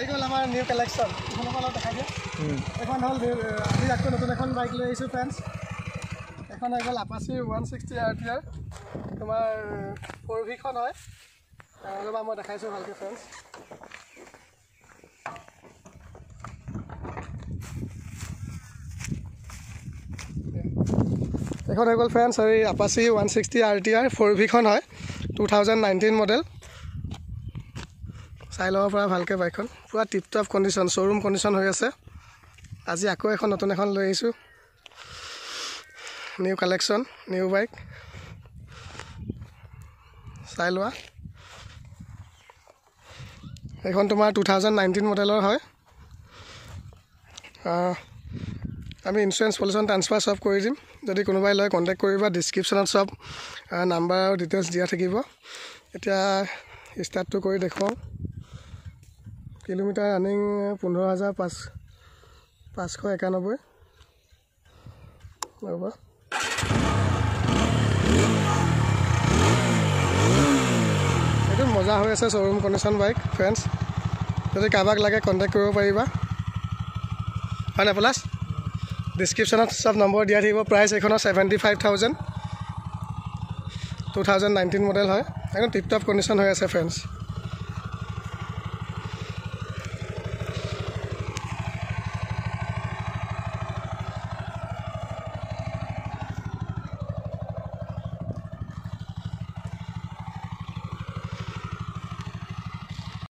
আহি গ'ল আমাৰ নিউ কালেকশ্যন এইখনক অলপ দেখাই দিয়া এখন হ'ল আজি আকৌ নতুন এখন বাইক লৈ আহিছোঁ ফ্ৰেণ্ডছ এখন হৈ গ'ল আপাচি 160 RTR তোমাৰ 4V হয় ৰ'বা মই দেখাইছোঁ ভালকৈ ফ্ৰেণ্ডছ এখন হৈ গ'ল ফ্ৰেণ্ডছ এই আপাচি 160 RTR 4V হয় 2019 মডেল চাই ল'ব পৰা ভালকৈ বাইকখন পুৰা tip top condition showroom condition হৈ আছে আজি আকৌ এখন নতুন এখন লৈ আহিছোঁ নিউ কালেকশ্যন নিউ বাইক চাই লোৱা এইখন তোমাৰ 2019 মডেলৰ হয় আমি ইঞ্চুৰেঞ্চ পলিউশ্যন ট্ৰান্সফাৰ চব কৰি দিম যদি কোনোবাই লয় কণ্টেক্ট কৰিবা ডিছক্ৰিপশ্যনত চব নাম্বাৰ আৰু ডিটেইলছ দিয়া থাকিব এতিয়া ষ্টাৰ্টটো কৰি দেখুৱাওঁ কিলোমিটাৰ ৰানিং 15,591 ৰ'বা এইটো মজা হৈ আছে শ্ব'ৰুম কণ্ডিশ্যন বাইক ফ্ৰেণ্ডছ যদি কাৰোবাক লাগে কণ্টেক্ট কৰিব পাৰিবা হয় নাই পলাশ ডিছক্ৰিপশ্যনত চব নম্বৰ দিয়া থাকিব প্ৰাইচ এইখনৰ 75,000 2019 মডেল হয় একদম টিপ টপ কণ্ডিশ্যন হৈ আছে ফ্ৰেণ্ডছ